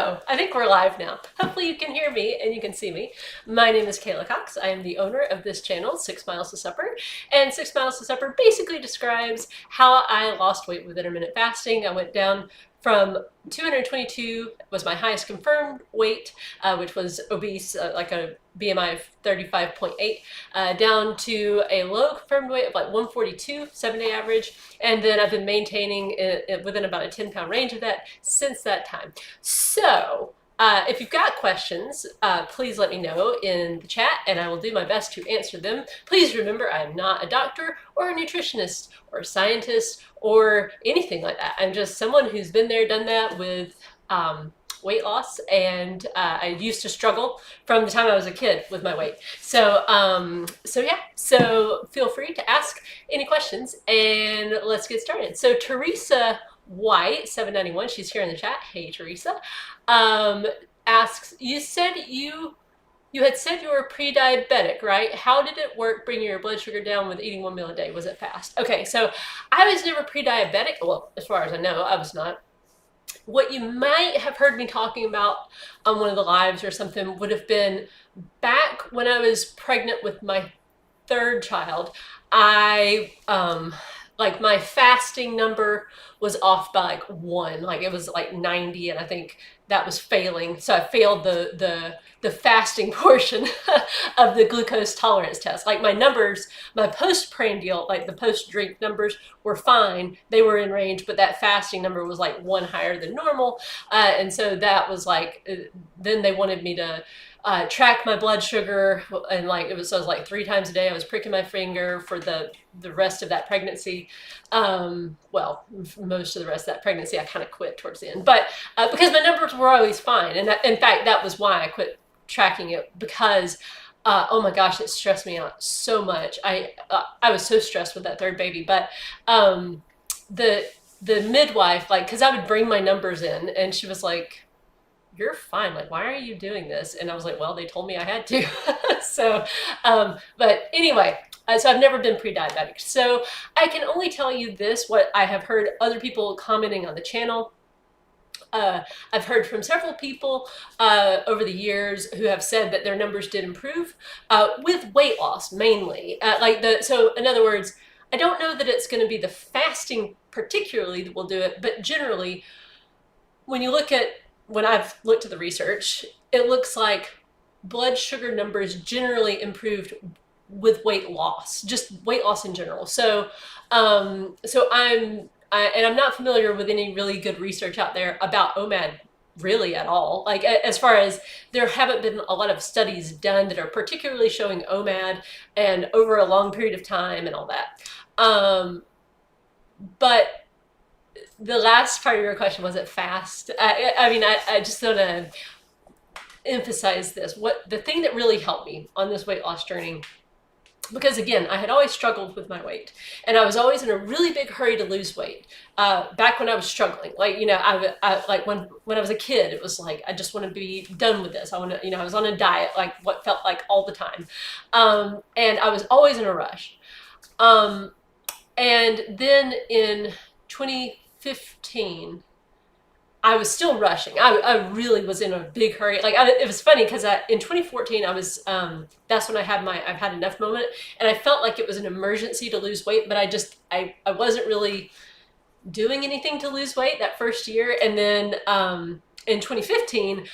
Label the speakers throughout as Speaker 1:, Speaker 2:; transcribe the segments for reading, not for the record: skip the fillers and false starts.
Speaker 1: So, I think we're live now. Hopefully you can hear me and you can see me. My name is Kayla Cox. I am the owner of this channel, 6 Miles to Supper. And 6 Miles to Supper basically describes how I lost weight with intermittent fasting. I went down from 222 was my highest confirmed weight, which was obese, like a BMI of 35.8, down to a low confirmed weight of like 142, 7-day average. And then I've been maintaining it within about a 10-pound range of that since that time. So if you've got questions, please let me know in the chat and I will do my best to answer them. Please remember, I'm not a doctor or a nutritionist or a scientist or anything like that. I'm just someone who's been there, done that with weight loss, and I used to struggle from the time I was a kid with my weight. So yeah, so feel free to ask any questions and let's get started. So Teresa White, 791, she's here in the chat. Hey, Teresa, asks, you said you had said you were pre-diabetic, right? How did it work bringing your blood sugar down with eating 1 meal a day? Was it fast? Okay, so I was never pre-diabetic. Well, as far as I know, I was not. What you might have heard me talking about on one of the lives or something would have been back when I was pregnant with my third child. Like my fasting number was off by like 1, like it was like 90, and I think that was failing. So I failed the fasting portion of the glucose tolerance test. Like my numbers, my postprandial, like the post-drink numbers were fine. They were in range, but that fasting number was like 1 higher than normal. And so that was like, then they wanted me to track my blood sugar, and like it was, so it was like 3 times a day I was pricking my finger for the rest of that pregnancy. Well, most of the rest of that pregnancy I kind of quit towards the end, but because my numbers were always fine, and in fact that was why I quit tracking it, because oh my gosh, it stressed me out so much. I was so stressed with that third baby, but the midwife, like, because I would bring my numbers in and she was like, you're fine, like, why are you doing this? And I was like, well, they told me I had to. So but anyway, so I've never been pre-diabetic, so I can only tell you this, what I have heard other people commenting on the channel. I've heard from several people over the years who have said that their numbers did improve with weight loss mainly. So in other words, I don't know that it's going to be the fasting particularly that will do it, but generally when I've looked at the research, it looks like blood sugar numbers generally improved with weight loss, just weight loss in general. So, I'm not familiar with any really good research out there about OMAD really at all. Like, as far as, there haven't been a lot of studies done that are particularly showing OMAD and over a long period of time and all that. But the last part of your question, was it fast? I just want to emphasize this. The thing that really helped me on this weight loss journey, because again, I had always struggled with my weight and I was always in a really big hurry to lose weight. Back when I was struggling, like, I like when I was a kid, it was like, I just want to be done with this. I want to, I was on a diet, like what felt like all the time. And I was always in a rush. And then in 2015, I was still rushing. I really was in a big hurry. Like, it was funny because in 2014, I was, that's when I've had enough moment. And I felt like it was an emergency to lose weight, but I wasn't really doing anything to lose weight that first year. And then in 2015,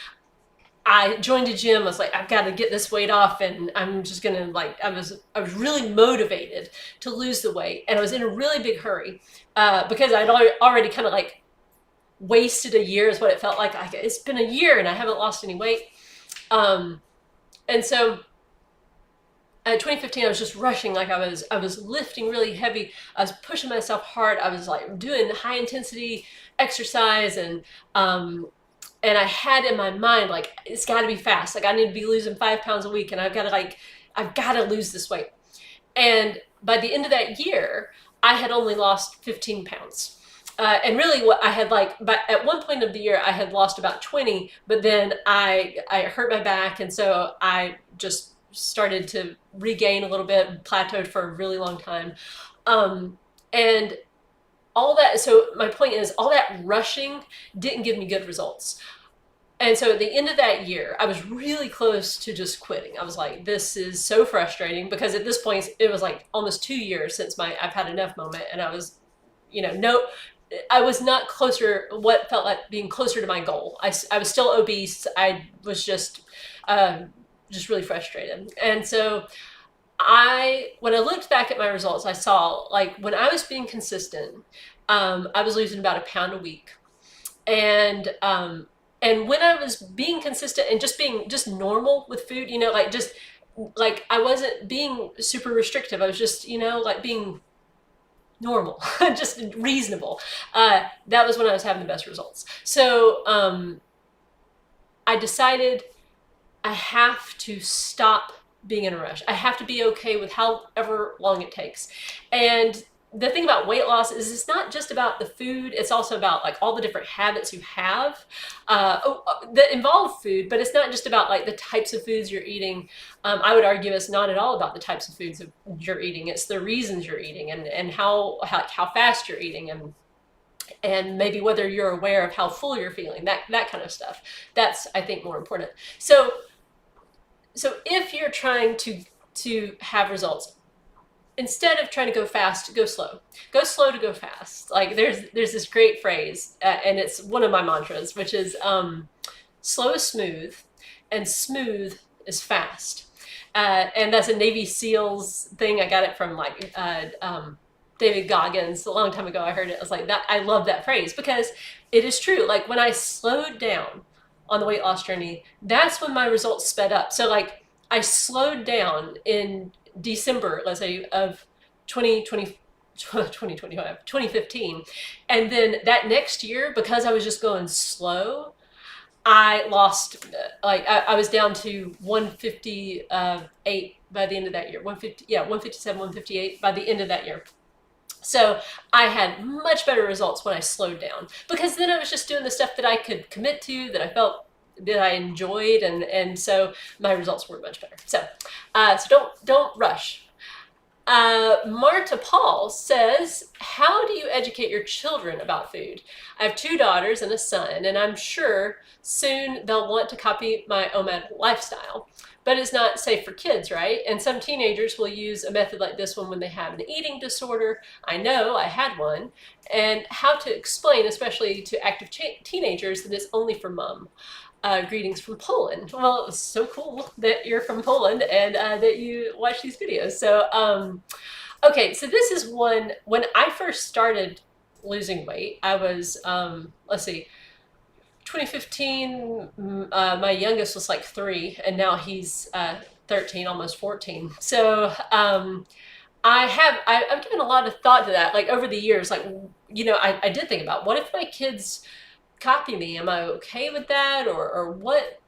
Speaker 1: I joined a gym. I was like, I've got to get this weight off, and I'm just gonna, like, I was really motivated to lose the weight, and I was in a really big hurry because I'd already kind of like wasted a year, is what it felt like. It's been a year and I haven't lost any weight. And so in 2015, I was just rushing. Like, I was lifting really heavy. I was pushing myself hard. I was like doing high intensity exercise, and I had in my mind, like, it's got to be fast. Like, I need to be losing 5 pounds a week, and I've got to lose this weight. And by the end of that year, I had only lost 15 pounds. And really what I had, like, but at one point of the year, I had lost about 20, but then I hurt my back. And so I just started to regain a little bit, plateaued for a really long time. And all that, so my point is, all that rushing didn't give me good results. And so at the end of that year, I was really close to just quitting. I was like, this is so frustrating, because at this point it was like almost 2 years since my I've had enough moment, and I was, no, I was not closer, what felt like being closer to my goal. I was still obese. I was just really frustrated. And so when I looked back at my results, I saw, like, when I was being consistent, I was losing about a pound a week. And when I was being consistent and just being just normal with food, like I wasn't being super restrictive. I was just, like being normal, just reasonable. That was when I was having the best results. So I decided I have to stop being in a rush. I have to be okay with however long it takes. And the thing about weight loss is it's not just about the food, it's also about like all the different habits you have that involve food, but it's not just about like the types of foods you're eating. I would argue it's not at all about the types of foods you're eating. It's the reasons you're eating, and how fast you're eating, and maybe whether you're aware of how full you're feeling, that kind of stuff. That's, I think, more important. So if you're trying to have results, instead of trying to go fast, go slow. Go slow to go fast. Like there's this great phrase, and it's one of my mantras, which is slow is smooth, and smooth is fast. And that's a Navy SEALs thing. I got it from like David Goggins a long time ago. I heard it. I was like, that. I love that phrase, because it is true. Like when I slowed down on the weight loss journey, that's when my results sped up. So like I slowed down in December, let's say, of 2015. And then that next year, because I was just going slow, I lost, like, I was down to 158 by the end of that year. 157, 158 by the end of that year. So I had much better results when I slowed down, because then I was just doing the stuff that I could commit to, that I felt that I enjoyed, and so my results were much better. So don't rush. Marta Paul says, how do you educate your children about food? I have 2 daughters and a son, and I'm sure soon they'll want to copy my OMAD lifestyle. But it's not safe for kids, right? And some teenagers will use a method like this one when they have an eating disorder. I know, I had one. And how to explain, especially to active teenagers, that it's only for mom. Greetings from Poland. Well, it's so cool that you're from Poland and that you watch these videos. So, okay, so this is one, when I first started losing weight, I was, let's see, 2015, my youngest was like 3, and now he's 13, almost 14. So I've given a lot of thought to that, like over the years. Like, I did think about, what if my kids copy me? Am I okay with that, or what?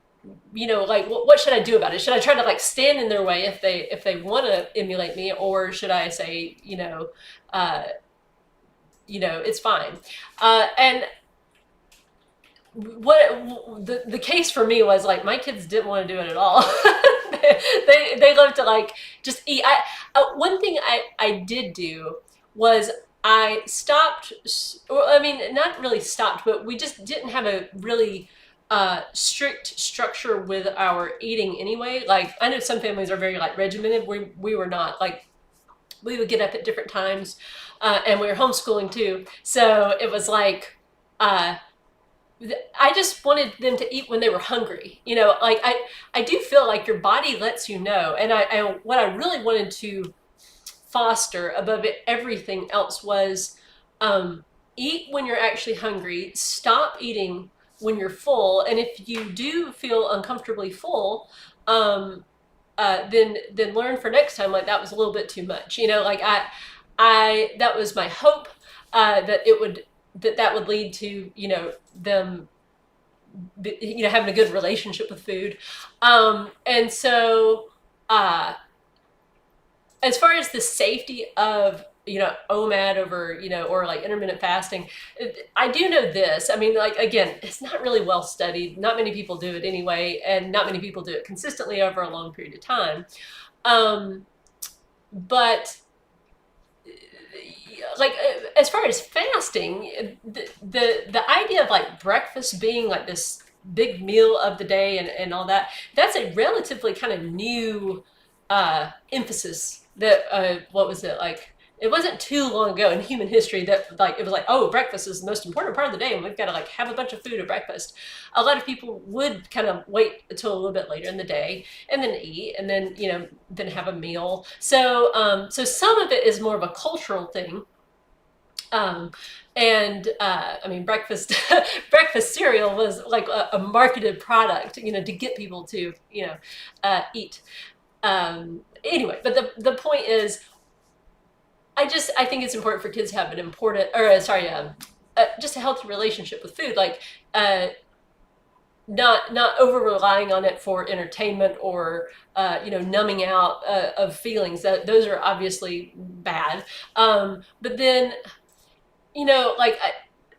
Speaker 1: Like what should I do about it? Should I try to like stand in their way if they want to emulate me, or should I say, it's fine? And what the case for me was, like, my kids didn't want to do it at all. they love to like just eat. One thing I did do was I stopped, I mean, not really stopped, but we just didn't have a really strict structure with our eating anyway. Like, I know some families are very like regimented. We were not. Like, we would get up at different times, and we were homeschooling too. So it was like, I just wanted them to eat when they were hungry. Like I do feel like your body lets you know. And what I really wanted to foster above everything else was eat when you're actually hungry, stop eating when you're full. And if you do feel uncomfortably full, then learn for next time, like, that was a little bit too much. Like that was my hope, that would lead to, them, having a good relationship with food. And so, as far as the safety of, OMAD over, or like intermittent fasting, I do know this. I mean, like, again, it's not really well studied. Not many people do it anyway, and not many people do it consistently over a long period of time. But like, as far as fasting, the idea of like breakfast being like this big meal of the day and all that. That's a relatively kind of new emphasis that what was it like? It wasn't too long ago in human history that like it was like, oh, breakfast is the most important part of the day and we've got to like have a bunch of food at breakfast. A lot of people would kind of wait until a little bit later in the day and then eat and then then have a meal. So some of it is more of a cultural thing. um, and I mean, breakfast breakfast cereal was like a marketed product, to get people to eat. Anyway, but the point is, I think it's important for kids to have an important, or sorry, just a healthy relationship with food, like not over relying on it for entertainment or numbing out of feelings. That those are obviously bad. But then like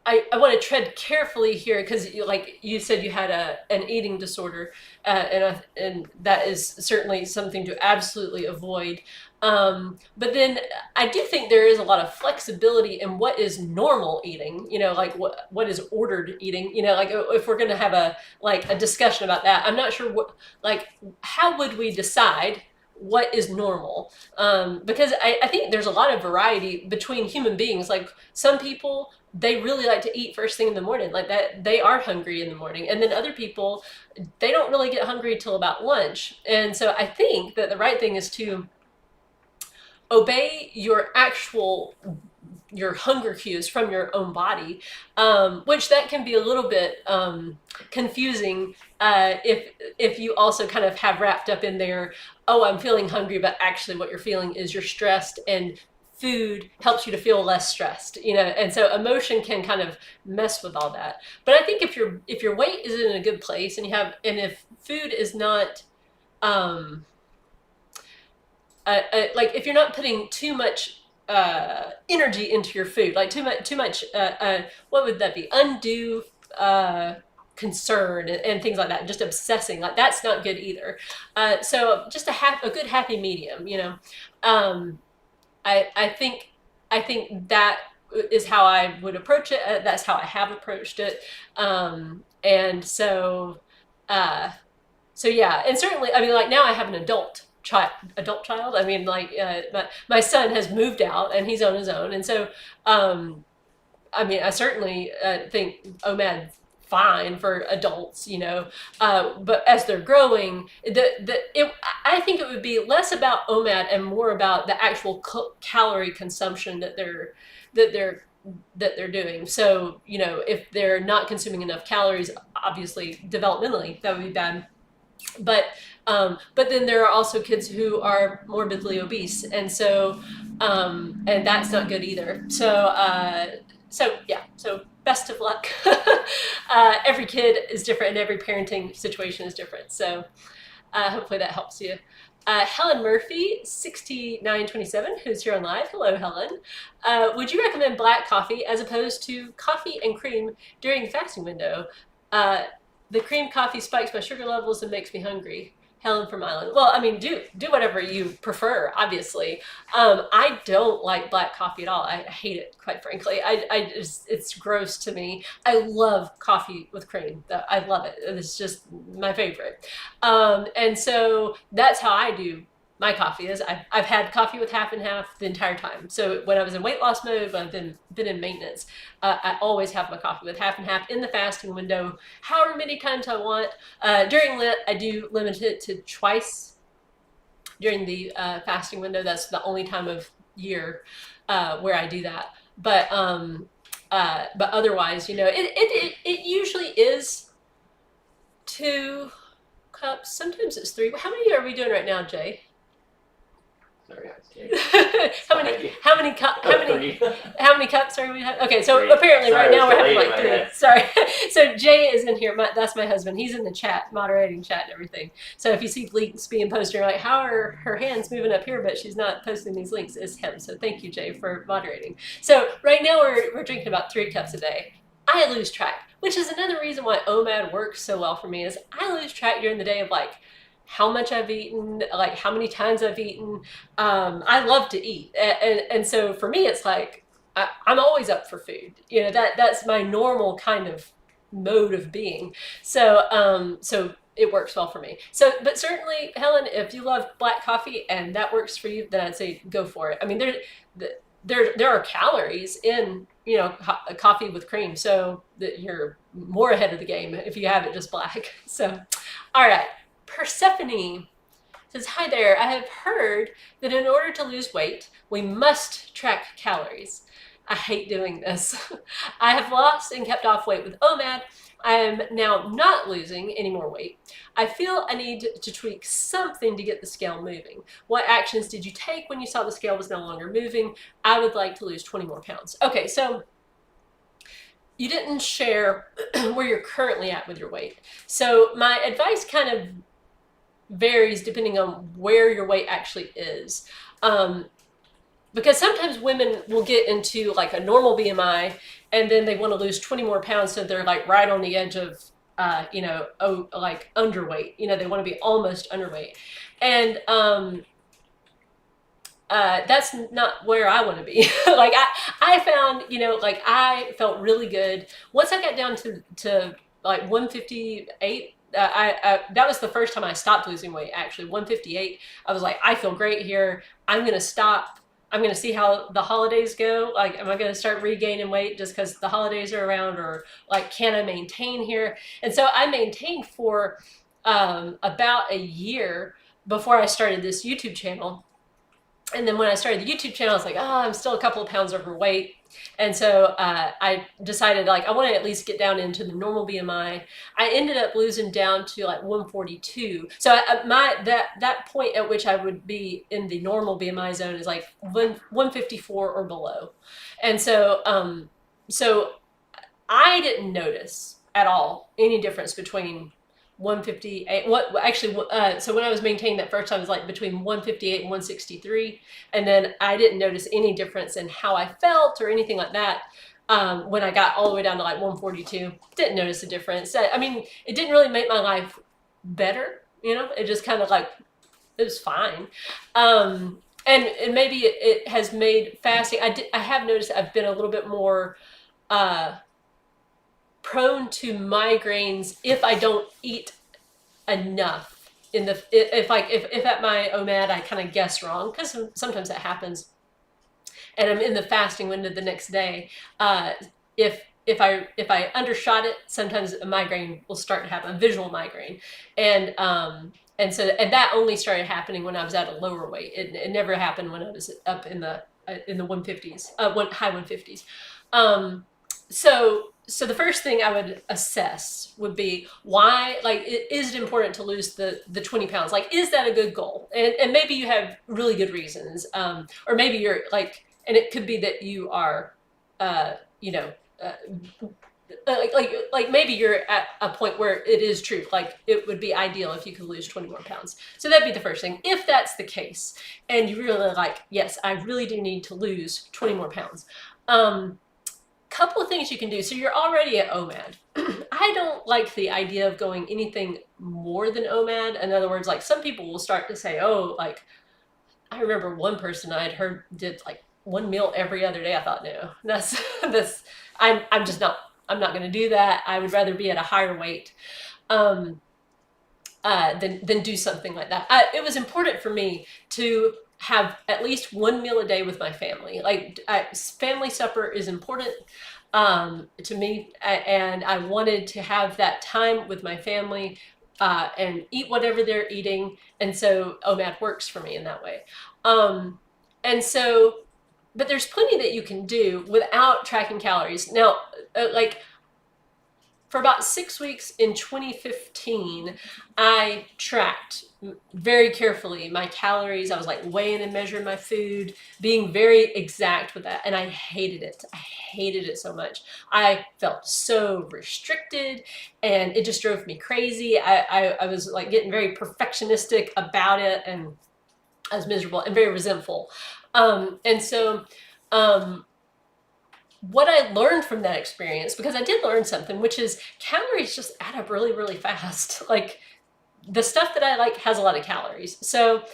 Speaker 1: I want to tread carefully here because, like you said, you had an eating disorder, and that is certainly something to absolutely avoid. But then I do think there is a lot of flexibility in what is normal eating. Like what is ordered eating. Like if we're going to have a discussion about that, I'm not sure how would we decide what is normal, because I think there's a lot of variety between human beings. Like some people, they really like to eat first thing in the morning, like that they are hungry in the morning, and then other people, they don't really get hungry till about lunch. And so I think that the right thing is to obey your hunger cues from your own body, which that can be a little bit confusing if you also kind of have wrapped up in there, oh, I'm feeling hungry, but actually what you're feeling is you're stressed, and food helps you to feel less stressed, and so emotion can kind of mess with all that. But I think if your weight is in a good place, and if food is not like if you're not putting too much energy into your food, like too much what would that be, undue concern and things like that, just obsessing, like that's not good either. So just a good happy medium. um, I think that is how I would approach it. That's how I have approached it. And so yeah, and certainly, I mean, like now I have an adult child. I mean, like my son has moved out and he's on his own, and so I mean, I certainly think OMAD fine for adults, but as they're growing, I think it would be less about OMAD and more about the actual calorie consumption that they're doing. So, if they're not consuming enough calories, obviously developmentally that would be bad. But then there are also kids who are morbidly obese, and so and that's not good either. So yeah, so best of luck. Every kid is different, and every parenting situation is different. So hopefully that helps you. Helen Murphy, 6927, who's here on live. Hello, Helen. Would you recommend black coffee as opposed to coffee and cream during the fasting window? The cream coffee spikes my sugar levels and makes me hungry. Helen from Ireland. Well, I mean, do whatever you prefer, obviously. I don't like black coffee at all. I hate it, quite frankly. It's gross to me. I love coffee with cream. I love it. It's just my favorite. And so that's how I do my coffee. Is I've had coffee with half and half the entire time. So when I was in weight loss mode, when I've been in maintenance, I always have my coffee with half and half in the fasting window, however many times I want. During Lent, I do limit it to twice during the fasting window. That's the only time of year where I do that. But otherwise, it usually is 2 cups. Sometimes it's 3. How many are we doing right now, Jay?
Speaker 2: Sorry, I was
Speaker 1: kidding. How many cups are we having? Okay, so
Speaker 2: 3.
Speaker 1: apparently
Speaker 2: Sorry,
Speaker 1: right now we're having
Speaker 2: like
Speaker 1: 3. Sorry. So Jay is in here. That's my husband. He's in the chat, moderating chat and everything. So if you see links being posted, you're like, how are her hands moving up here, but she's not posting these links? It's him. So thank you, Jay, for moderating. So right now we're drinking about 3 cups a day. I lose track, which is another reason why OMAD works so well for me. Is I lose track during the day of like how much I've eaten, like how many times I've eaten. I love to eat, and so for me, it's like I'm always up for food. That's my normal kind of mode of being. So it works well for me. So, but certainly, Helen, if you love black coffee and that works for you, then I'd say go for it. I mean, there are calories in coffee with cream, so that you're more ahead of the game if you have it just black. So, all right, Persephone says, hi there, I have heard that in order to lose weight, we must track calories. I hate doing this. I have lost and kept off weight with OMAD. I am now not losing any more weight. I feel I need to tweak something to get the scale moving. What actions did you take when you saw the scale was no longer moving? I would like to lose 20 more pounds. Okay, so you didn't share where you're currently at with your weight. So my advice kind of varies depending on where your weight actually is. Because sometimes women will get into like a normal BMI and then they want to lose 20 more pounds, so they're like right on the edge of like underweight. They want to be almost underweight. And that's not where I want to be. Like I found, like I felt really good once I got down to like 158. That was the first time I stopped losing weight. Actually, 158. I was like, I feel great here. I'm gonna stop. I'm gonna see how the holidays go. Like, am I gonna start regaining weight just because the holidays are around, or like, can I maintain here? And so I maintained for about a year before I started this YouTube channel. And then when I started the YouTube channel, I was like, oh, I'm still a couple of pounds overweight. And so I decided like I want to at least get down into the normal BMI. I ended up losing down to like 142. So that point at which I would be in the normal BMI zone is like 154 or below. And so I didn't notice at all any difference between 158. So when I was maintaining that first time, it was like between 158 and 163, and then I didn't notice any difference in how I felt or anything like that. When I got all the way down to like 142, didn't notice a difference. I mean, it didn't really make my life better. It just kind of like, it was fine. And maybe it has made fasting. I have noticed I've been a little bit more prone to migraines if I don't eat enough if at my OMAD I kind of guess wrong, because sometimes that happens, and I'm in the fasting window the next day. If I undershot it, sometimes a migraine will start to happen, a visual migraine, and that only started happening when I was at a lower weight. It never happened when I was up in the 150s, high 150s. So the first thing I would assess would be why, like, is it important to lose the 20 pounds? Like, is that a good goal? And maybe you have really good reasons. Or maybe you're like, and it could be that you are, like maybe you're at a point where it is true. Like, it would be ideal if you could lose 20 more pounds. So that'd be the first thing. If that's the case, and you really like, yes, I really do need to lose 20 more pounds. Couple of things you can do. So you're already at OMAD. I don't like the idea of going anything more than OMAD. In other words, like, some people will start to say, oh, like, I remember one person I had heard did like one meal every other day. I thought, no, I'm just not, I'm not going to do that. I would rather be at a higher weight than do something like that. It was important for me to have at least one meal a day with my family. Like, family supper is important to me, and I wanted to have that time with my family and eat whatever they're eating. And so OMAD works for me in that way. And so, but there's plenty that you can do without tracking calories. Now, like, for about 6 weeks in 2015, I tracked very carefully my calories. I was like weighing and measuring my food, being very exact with that. And I hated it. I hated it so much. I felt so restricted, and it just drove me crazy. I was like getting very perfectionistic about it, and I was miserable and very resentful. What I learned from that experience, because I did learn something, which is calories just add up really, really fast. Like, the stuff that I like has a lot of calories. So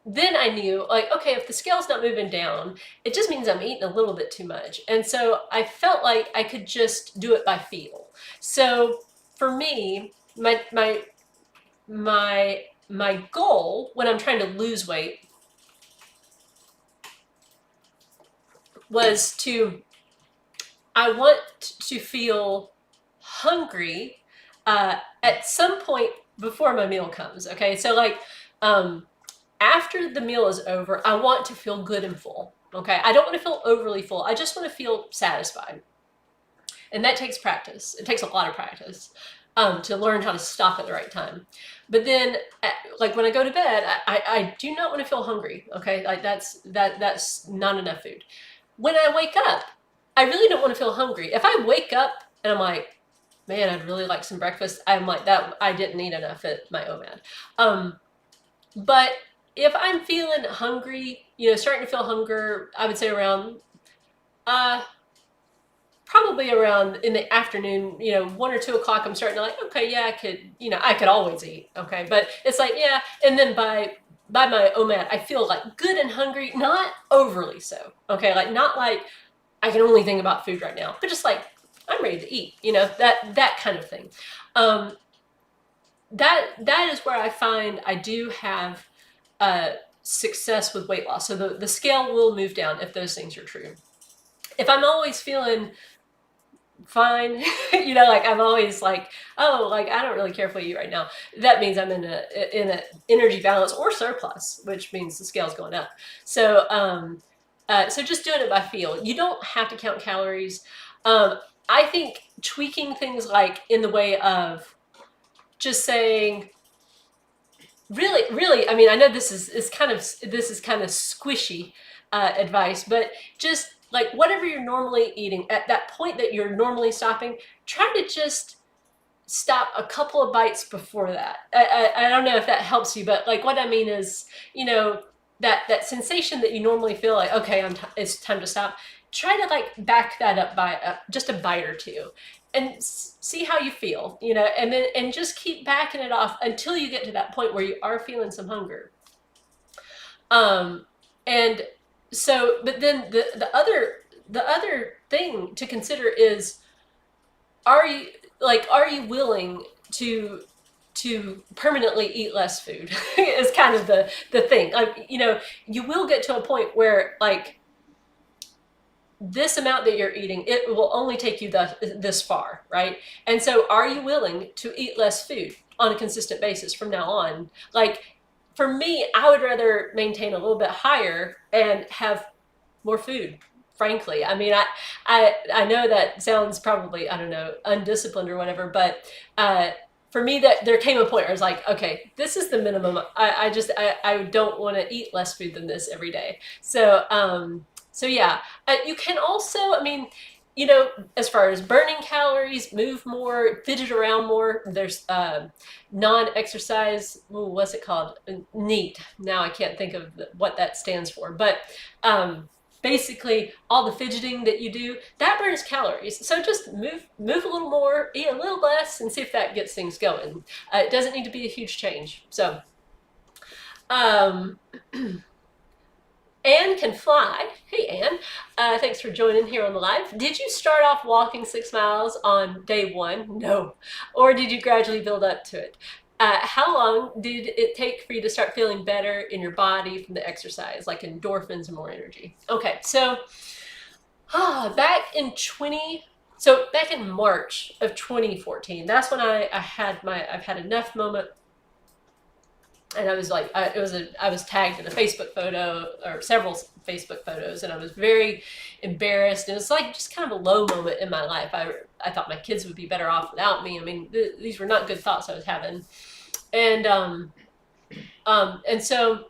Speaker 1: then I knew, like, okay, if the scale's not moving down, it just means I'm eating a little bit too much. And so I felt like I could just do it by feel. So for me, my goal when I'm trying to lose weight was I want to feel hungry at some point before my meal comes. Okay, so like after the meal is over, I want to feel good and full. Okay, I don't want to feel overly full. I just want to feel satisfied, and that takes practice. It takes a lot of practice to learn how to stop at the right time. But then, like when I go to bed, I do not want to feel hungry. Okay, like that's not enough food. When I wake up, I really don't want to feel hungry. If I wake up and I'm like, man, I'd really like some breakfast, I'm like, that I didn't eat enough at my OMAD. But if I'm feeling hungry, starting to feel hunger, I would say around, probably around in the afternoon, 1 or 2 o'clock, I'm starting to like, okay, yeah, I could always eat. Okay. But it's like, yeah. And then by my OMAD, I feel like good and hungry, not overly so. Okay. Like, not like I can only think about food right now, but just like I'm ready to eat, that kind of thing. That is where I find I do have success with weight loss. So the scale will move down if those things are true. If I'm always feeling fine, like I'm always like, oh, like I don't really care if I eat right now, that means I'm in a energy balance or surplus, which means the scale's going up. So so just doing it by feel. You don't have to count calories. I think tweaking things like in the way of just saying, really, I mean, I know this is kind of squishy advice, but just like whatever you're normally eating at that point that you're normally stopping, try to just stop a couple of bites before that. I don't know if that helps you, but like what I mean is, that sensation that you normally feel like, okay, it's time to stop. Try to like back that up by just a bite or two, and see how you feel, and just keep backing it off until you get to that point where you are feeling some hunger. And so, but then the other thing to consider is, are you willing to permanently eat less food? Is kind of the thing. Like, you will get to a point where like this amount that you're eating, it will only take you this far, right? And so are you willing to eat less food on a consistent basis from now on? Like, for me, I would rather maintain a little bit higher and have more food, frankly. I mean, I know that sounds probably, I don't know, undisciplined or whatever, but for me, that there came a point where I was like, okay, this is the minimum. I don't want to eat less food than this every day. So yeah, you can also, I mean, as far as burning calories, move more, fidget around more. There's non-exercise, what's it called? NEAT. Now I can't think of what that stands for, but basically all the fidgeting that you do, that burns calories. So just move a little more, eat a little less, and see if that gets things going. It doesn't need to be a huge change. So Anne can fly. Hey, Anne. Thanks for joining here on the live. Did you start off walking 6 miles on day one? No. Or did you gradually build up to it? How long did it take for you to start feeling better in your body from the exercise, like endorphins and more energy? Okay, so back in March of 2014, that's when I've had enough moment. And I was like, I was tagged in a Facebook photo or several Facebook photos, and I was very embarrassed. And it's like just kind of a low moment in my life. I thought my kids would be better off without me. I mean, these were not good thoughts I was having. And so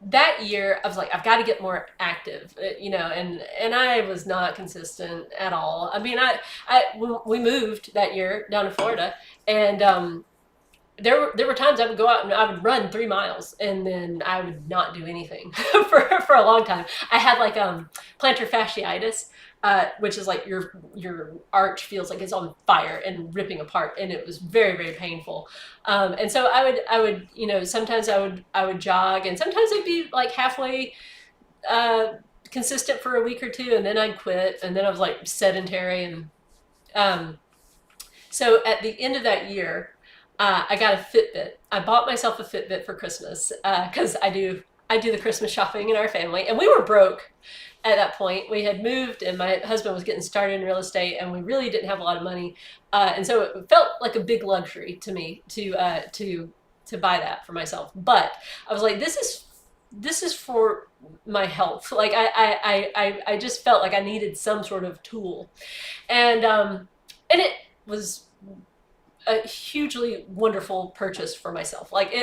Speaker 1: that year I was like, I've got to get more active, and I was not consistent at all. I mean, we moved that year down to Florida, and there were times I would go out and I would run 3 miles and then I would not do anything for a long time. I had like plantar fasciitis, which is like your arch feels like it's on fire and ripping apart, and it was very very painful. And so I would sometimes I would jog, and sometimes I'd be like halfway uh, consistent for a week or two, and then I'd quit, and then I was like sedentary. And um, so at the end of that year, I got a Fitbit. I bought myself a Fitbit for Christmas because I do the Christmas shopping in our family, and we were broke at that point. We had moved, and my husband was getting started in real estate, and we really didn't have a lot of money, and so it felt like a big luxury to me to buy that for myself. But I was like, this is for my health. Like I just felt like I needed some sort of tool, and it was a hugely wonderful purchase for myself. Like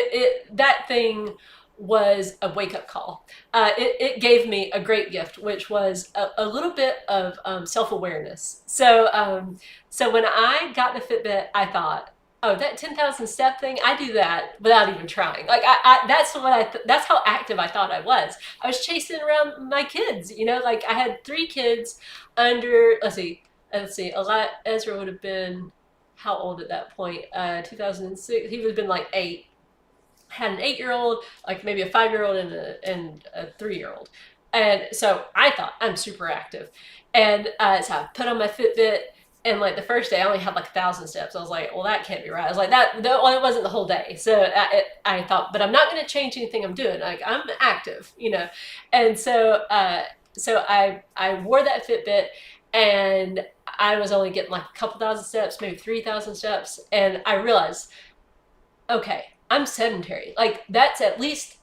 Speaker 1: that thing was a wake up call. It gave me a great gift, which was a little bit of self awareness. So when I got the Fitbit, I thought, oh, that 10,000 step thing, I do that without even trying. Like that's how active I thought I was. I was chasing around my kids, like I had 3 kids under, let's see, Ezra would have been how old at that point? 2006. He would have been like 8. Had an 8-year-old, like maybe a 5-year-old, and a 3-year-old. And so I thought I'm super active. And so I put on my Fitbit, and like the first day I only had like 1,000 steps. I was like, well, that can't be right. I was like, well, it wasn't the whole day. So I thought, but I'm not going to change anything I'm doing. Like I'm active. And so I wore that Fitbit, and I was only getting like a couple thousand steps, maybe 3,000 steps. And I realized, okay, I'm sedentary. Like that's at least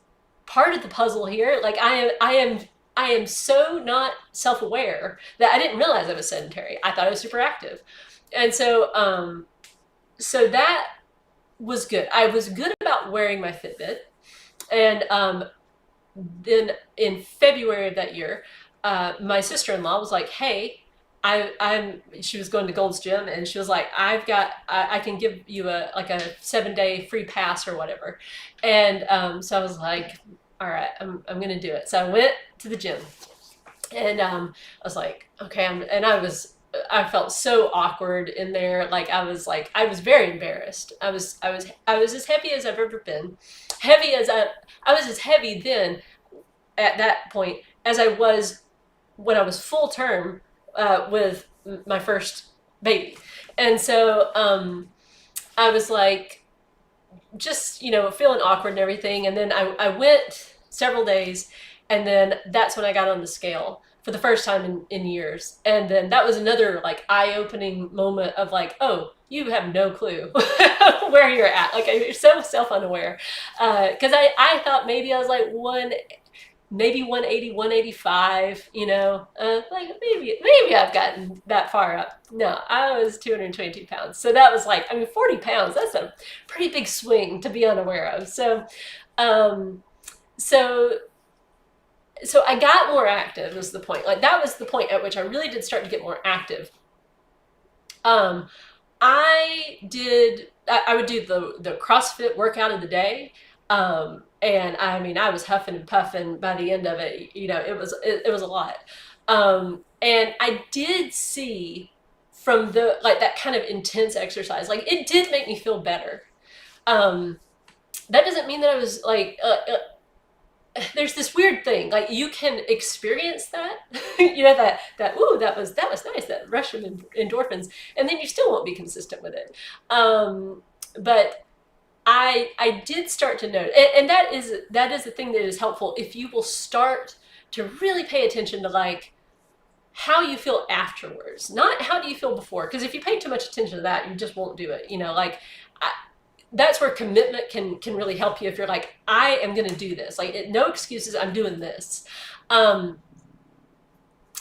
Speaker 1: part of the puzzle here. Like I am so not self-aware that I didn't realize I was sedentary. I thought I was super active. And so that was good. I was good about wearing my Fitbit. And then in February of that year, my sister-in-law was like, hey, she was going to Gold's Gym, and she was like, I can give you a 7-day free pass or whatever. And so I was like, all right, I'm going to do it. So I went to the gym, and I was like, okay, I felt so awkward in there. Like I was very embarrassed. I was as heavy as I've ever been. I was as heavy then at that point as I was when I was full term with my first baby. And so I was like, just, feeling awkward and everything. And then I went several days, and then that's when I got on the scale for the first time in years. And then that was another like eye-opening moment of like, oh, you have no clue where you're at. Like you're so self-unaware. Because I thought maybe I was like maybe 180, 185, like maybe I've gotten that far up. No, I was 222 pounds. So that was like, 40 pounds, that's a pretty big swing to be unaware of. Um, so, so I got more active was the point. Like that was the point at which I really did start to get more active. Um, I would do the CrossFit workout of the day. And I was huffing and puffing by the end of it. It was a lot. And I did see from that kind of intense exercise, like it did make me feel better. Um, that doesn't mean that I was like, there's this weird thing, like you can experience that, ooh, that was nice, that rush of endorphins, and then you still won't be consistent with it. But I did start to note, and that is the thing that is helpful if you will start to really pay attention to like how you feel afterwards, not how do you feel before. Because if you pay too much attention to that, you just won't do it. That's where commitment can really help you. If you're like, I am going to do this, like no excuses, I'm doing this.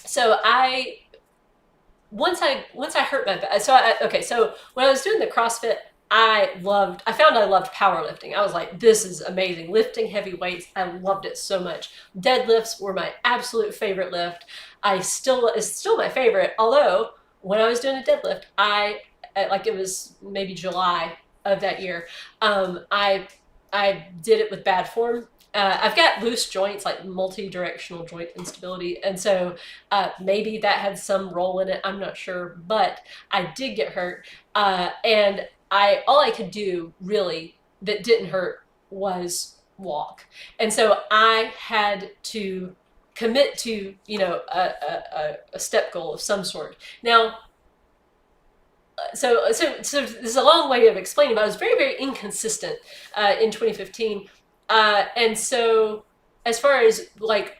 Speaker 1: So once I hurt my back, so when I was doing the CrossFit, I found I loved powerlifting. I was like, this is amazing. Lifting heavy weights, I loved it so much. Deadlifts were my absolute favorite lift. It's still my favorite. Although when I was doing a deadlift, it was maybe July of that year. I did it with bad form, I've got loose joints, like multi-directional joint instability, and so maybe that had some role in it. I'm not sure, but I did get hurt, and I all I could do really that didn't hurt was walk, and so I had to commit to a step goal of some sort. Now, so this is a long way of explaining, but I was very inconsistent in 2015, and so as far as like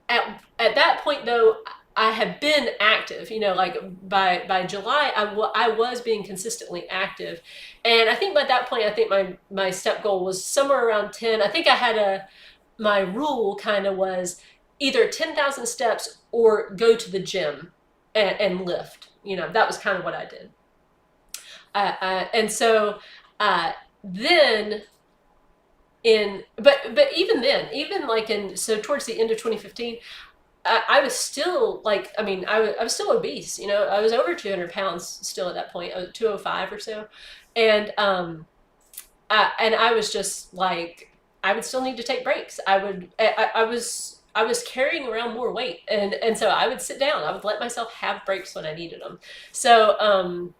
Speaker 1: at that point though, I had been active. Like by July, I was being consistently active, and I think by that point, I think my step goal was somewhere around 10. I think I had my rule kind of was either 10,000 steps or go to the gym and lift. That was kind of what I did. And so then but even then, even like so towards the end of 2015, I was still like, I was still obese. I was over 200 pounds still at that point. I was 205 or so, and I was just like, I would still need to take breaks. I was carrying around more weight, and so I would sit down. I would let myself have breaks when I needed them. So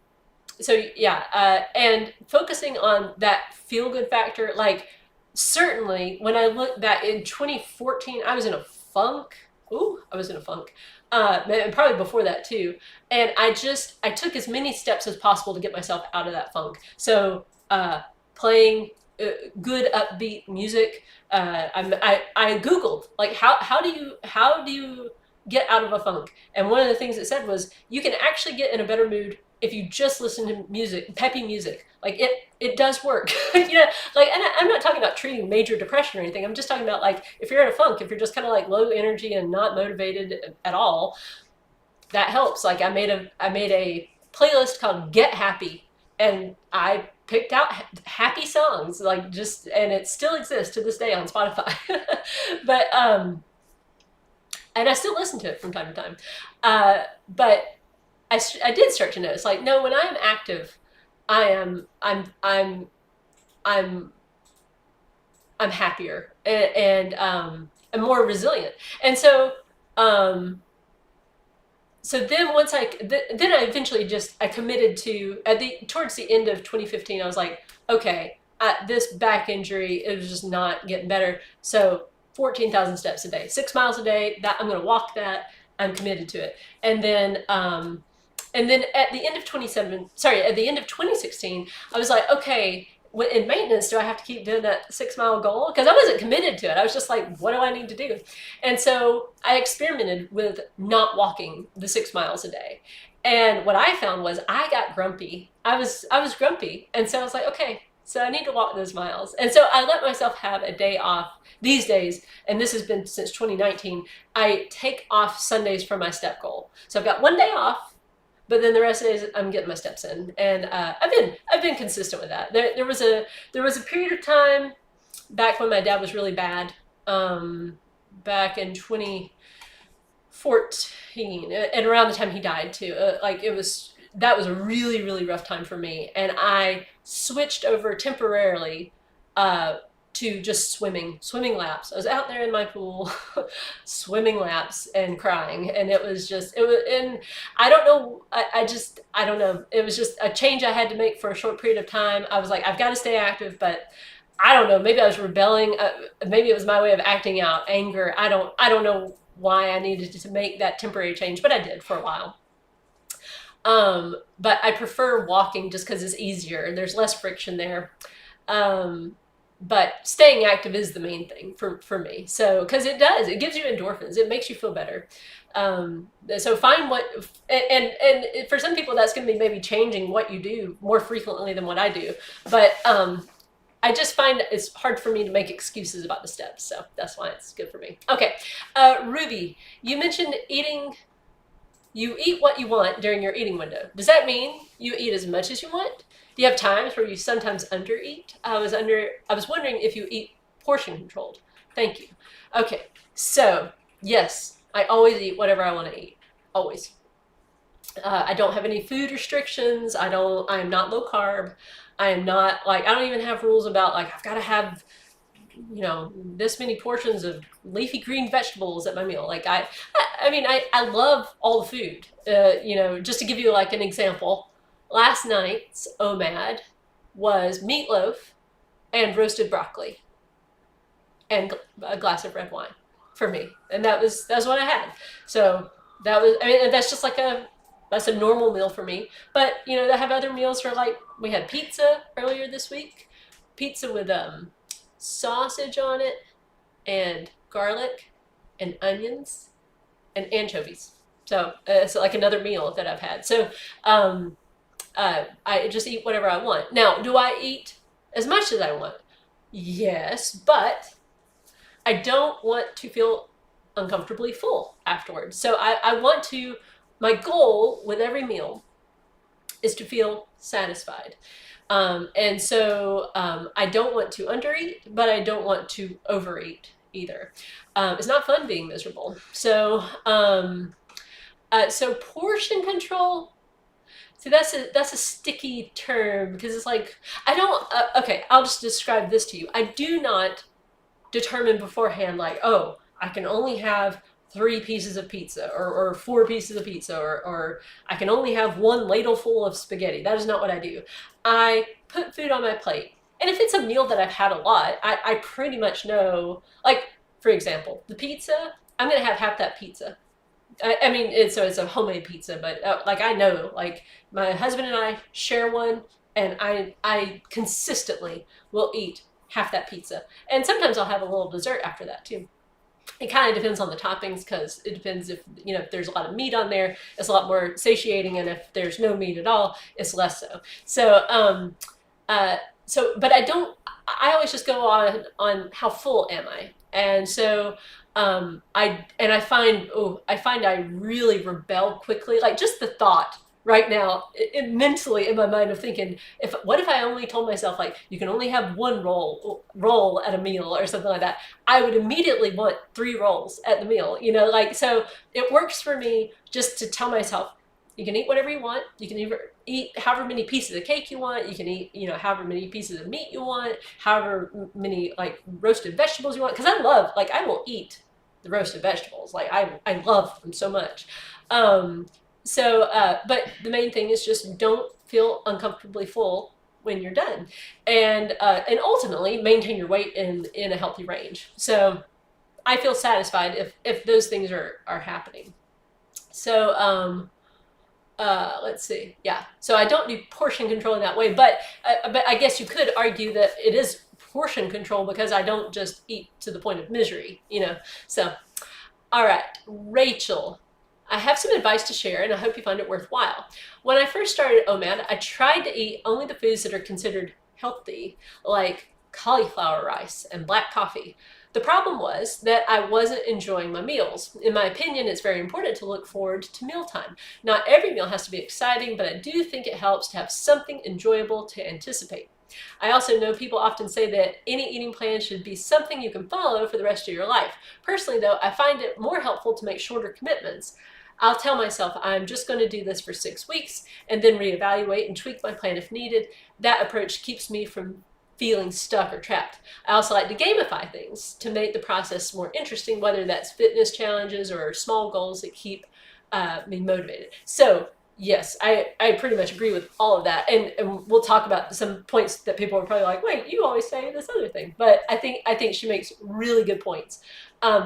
Speaker 1: yeah, and focusing on that feel good factor, like certainly when I look back in 2014, I was in a funk. Ooh, I was in a funk. And probably before that too. And I took as many steps as possible to get myself out of that funk. So playing good upbeat music. I Googled like how do you get out of a funk? And one of the things it said was you can actually get in a better mood if you just listen to music, peppy music. Like it does work. Like, and I'm not talking about treating major depression or anything. I'm just talking about like if you're in a funk, if you're just kind of like low energy and not motivated at all, that helps. Like I made a playlist called Get Happy, and I picked out happy songs, like just, and it still exists to this day on Spotify. But and I still listen to it from time to time. But I did start to notice, like, no, when I'm active, I am I'm I'm happier and more resilient. And so so then then I eventually I committed to towards the end of 2015. I was like, okay, this back injury, it was just not getting better. So 14,000 steps a day, 6 miles a day. That I'm going to walk that. I'm committed to it. And then at the end of at the end of 2016, I was like, okay, in maintenance, do I have to keep doing that 6 mile goal? Because I wasn't committed to it. I was just like, what do I need to do? And so I experimented with not walking the 6 miles a day. And what I found was I got grumpy. I was grumpy. And so I was like, okay, so I need to walk those miles. And so I let myself have a day off these days. And this has been since 2019. I take off Sundays from my step goal. So I've got one day off, but then the rest of the days I'm getting my steps in, and I've been consistent with that. There was a period of time back when my dad was really bad, back in 2014, and around the time he died too. That was a really rough time for me, and I switched over temporarily to just swimming laps. I was out there in my pool, swimming laps and crying, and and I don't know, I don't know. It was just a change I had to make for a short period of time. I was like, I've got to stay active, but I don't know. Maybe I was rebelling. Maybe it was my way of acting out anger. I don't know why I needed to make that temporary change, but I did for a while. But I prefer walking just because it's easier. There's less friction there. But staying active is the main thing for me. So, because it gives you endorphins. It makes you feel better. So find and for some people that's going to be maybe changing what you do more frequently than what I do. But I just find it's hard for me to make excuses about the steps. So that's why it's good for me. Okay. Ruby, you mentioned you eat what you want during your eating window. Does that mean you eat as much as you want? Do you have times where you sometimes undereat? I was wondering if you eat portion controlled. Thank you. Okay, so yes, I always eat whatever I want to eat. Always. I don't have any food restrictions. I am not low carb. I am not like, I don't even have rules about like, I've got to have this many portions of leafy green vegetables at my meal. Like I love all the food. Just to give you like an example, last night's OMAD was meatloaf and roasted broccoli and a glass of red wine for me, and that's what I had. So that's just like that's a normal meal for me. But I have other meals for like we had pizza earlier this week, pizza with sausage on it and garlic and onions and anchovies. So it's like another meal that I've had. So I just eat whatever I want. Now, do I eat as much as I want? Yes, but I don't want to feel uncomfortably full afterwards. So I want to, my goal with every meal is to feel satisfied. And so I don't want to undereat, but I don't want to overeat either. It's not fun being miserable. So portion control. See, that's a sticky term because it's like I don't. Okay, I'll just describe this to you. I do not determine beforehand, like, oh, I can only have 3 pieces of pizza or 4 pieces of pizza or I can only have one ladle full of spaghetti. That is not what I do. I put food on my plate. And if it's a meal that I've had a lot, I pretty much know, like, for example, the pizza, I'm going to have half that pizza. I mean, it's a homemade pizza, but like I know, like my husband and I share one, and I consistently will eat half that pizza, and sometimes I'll have a little dessert after that too. It kind of depends on the toppings because it depends if there's a lot of meat on there, it's a lot more satiating, and if there's no meat at all, it's less so. But I don't. I always just go on how full am I, and so I find I really rebel quickly. Like just the thought right now, mentally in my mind of thinking, if what if I only told myself like you can only have one roll at a meal or something like that, I would immediately want 3 rolls at the meal. Like so it works for me just to tell myself you can eat whatever you want. You can either eat however many pieces of cake you want. You can eat, however many pieces of meat you want, however many like roasted vegetables you want. Because I will eat the roasted vegetables. Like I love them so much. But the main thing is just don't feel uncomfortably full when you're done, and ultimately maintain your weight in a healthy range. So I feel satisfied if those things are happening. So let's see. Yeah. So I don't do portion control in that way, but I guess you could argue that it is portion control because I don't just eat to the point of misery. So, all right, Rachel, I have some advice to share, and I hope you find it worthwhile. When I first started OMAD, I tried to eat only the foods that are considered healthy, like cauliflower rice and black coffee. The problem was that I wasn't enjoying my meals. In my opinion, it's very important to look forward to mealtime. Not every meal has to be exciting, but I do think it helps to have something enjoyable to anticipate. I also know people often say that any eating plan should be something you can follow for the rest of your life. Personally, though, I find it more helpful to make shorter commitments. I'll tell myself I'm just going to do this for 6 weeks and then reevaluate and tweak my plan if needed. That approach keeps me from feeling stuck or trapped. I also like to gamify things to make the process more interesting, whether that's fitness challenges or small goals that keep me motivated. So yes, I pretty much agree with all of that. And we'll talk about some points that people are probably like, wait, you always say this other thing. But I think she makes really good points.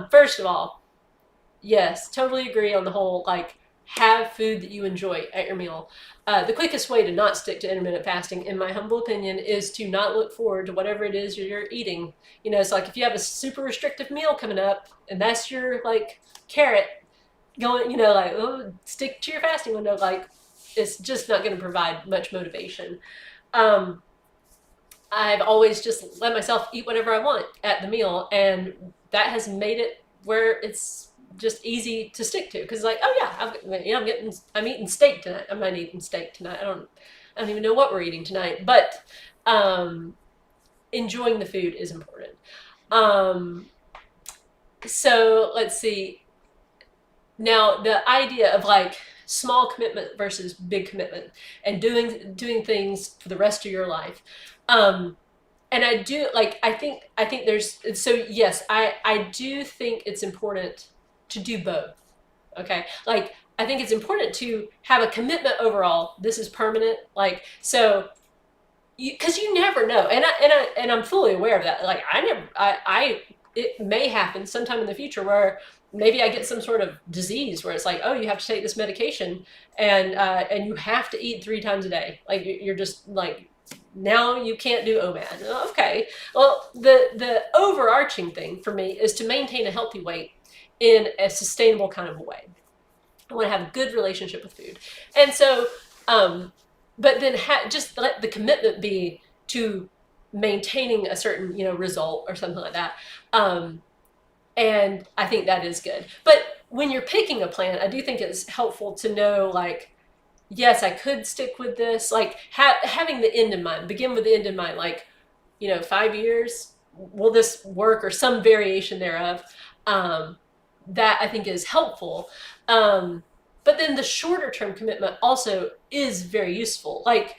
Speaker 1: First of all, yes, totally agree on the whole, like, have food that you enjoy at your meal. The quickest way to not stick to intermittent fasting, in my humble opinion, is to not look forward to whatever it is you're eating. It's like if you have a super restrictive meal coming up and that's your, like, carrot going, like, oh, stick to your fasting window, like, it's just not going to provide much motivation. I've always just let myself eat whatever I want at the meal, and that has made it where it's just easy to stick to, because like, oh yeah, I'm eating steak tonight. I'm not eating steak tonight. I don't even know what we're eating tonight, but enjoying the food is important. So let's see. Now the idea of like small commitment versus big commitment and doing things for the rest of your life. and I do like I think there's so yes, I do think it's important to do both. Okay, like I think it's important to have a commitment overall. This is permanent. Like so, because you never know, and I'm fully aware of that. Like I never, I it may happen sometime in the future where maybe I get some sort of disease where it's like, oh, you have to take this medication, and you have to eat 3 times a day. Like you're just like now you can't do OMAD. Okay, well the overarching thing for me is to maintain a healthy weight in a sustainable kind of a way. I want to have a good relationship with food, and so but then just let the commitment be to maintaining a certain result or something like that. Um, and I think that is good. But when you're picking a plan, I do think it's helpful to know like, yes, I could stick with this. Like having the end in mind, begin with the end in mind. Like 5 years, will this work or some variation thereof? That I think is helpful. But then the shorter term commitment also is very useful. Like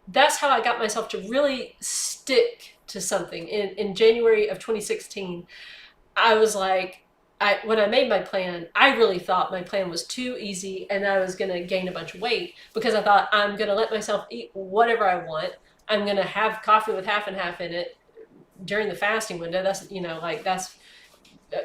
Speaker 1: that's how I got myself to really stick to something. In January of 2016, I was like, when I made my plan, I really thought my plan was too easy and I was going to gain a bunch of weight because I thought I'm going to let myself eat whatever I want. I'm going to have coffee with half and half in it during the fasting window. That's, like that's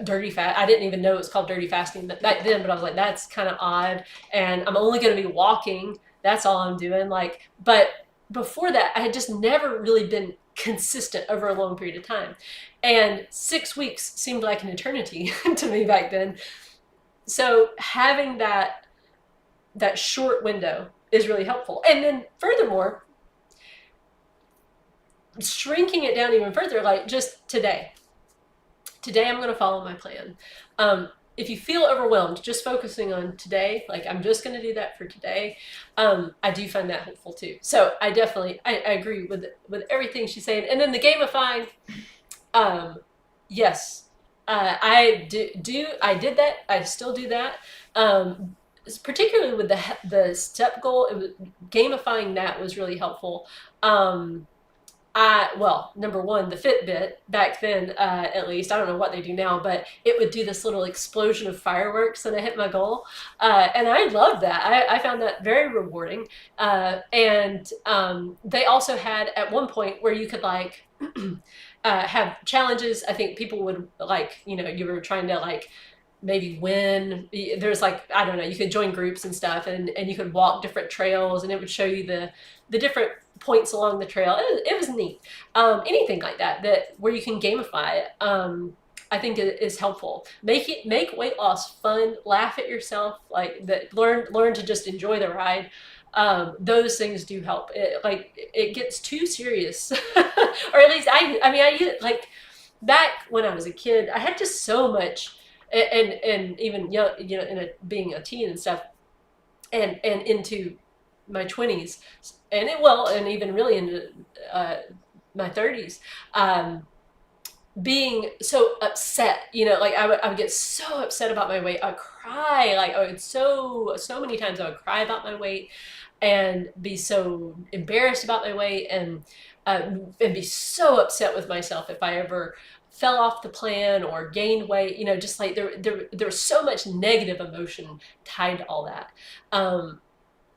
Speaker 1: dirty fast. I didn't even know it was called dirty fasting back then, but I was like, that's kind of odd. And I'm only going to be walking. That's all I'm doing. Like, but before that, I had just never really been consistent over a long period of time. And 6 weeks seemed like an eternity to me back then. So having that short window is really helpful. And then furthermore, shrinking it down even further, like just today I'm going to follow my plan. If you feel overwhelmed, just focusing on today, like I'm just going to do that for today, I do find that helpful too. So I definitely, I agree with everything she's saying. And then the gamifying, yes, I I did that. I still do that. Particularly with the step goal, gamifying that was really helpful. Well, number one, the Fitbit back then, at least, I don't know what they do now, but it would do this little explosion of fireworks when I hit my goal. And I loved that. I found that very rewarding. And they also had at one point where you could like have challenges. I think people would like, you were trying to like maybe win. There's like, I don't know, you could join groups and stuff and you could walk different trails and it would show you the different points along the trail. It was neat. Anything like that where you can gamify it, I think it is helpful. Make weight loss fun. Laugh at yourself. Like that. Learn to just enjoy the ride. Those things do help. It gets too serious, or at least I like back when I was a kid. I had just so much, and even young, being a teen and stuff, and into my 20s and even really into my 30s, being so upset, like I would get so upset about my weight. I would cry, like I would so many times I would cry about my weight and be so embarrassed about my weight and be so upset with myself if I ever fell off the plan or gained weight, just like there was so much negative emotion tied to all that.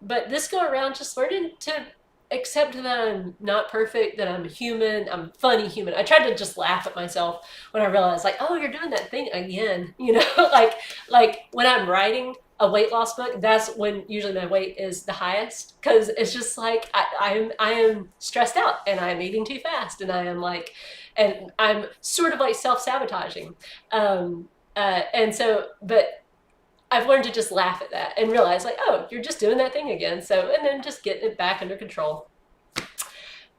Speaker 1: But this go around, just learning to accept that I'm not perfect, that I'm human, I'm funny human. I tried to just laugh at myself when I realized, like, oh, you're doing that thing again, like when I'm writing a weight loss book, that's when usually my weight is the highest because it's just like I am stressed out and I'm eating too fast and I am like, and I'm sort of like self-sabotaging, and so, but I've learned to just laugh at that and realize like, oh, you're just doing that thing again. So, and then just getting it back under control.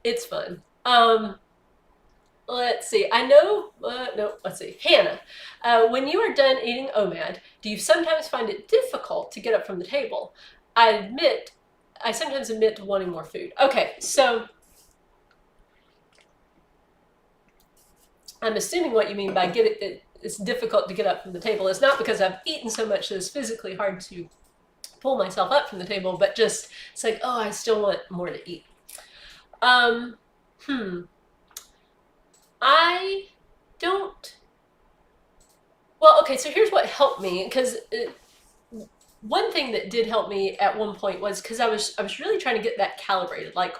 Speaker 1: It's fun. Let's see. I know, no, let's see. Hannah, when you are done eating OMAD, do you sometimes find it difficult to get up from the table? I sometimes admit to wanting more food. Okay, so I'm assuming what you mean by it's difficult to get up from the table. It's not because I've eaten so much that it's physically hard to pull myself up from the table, but just it's like, oh, I still want more to eat. I don't. Well, okay, so here's what helped me because one thing that did help me at one point was because I was really trying to get that calibrated. Like,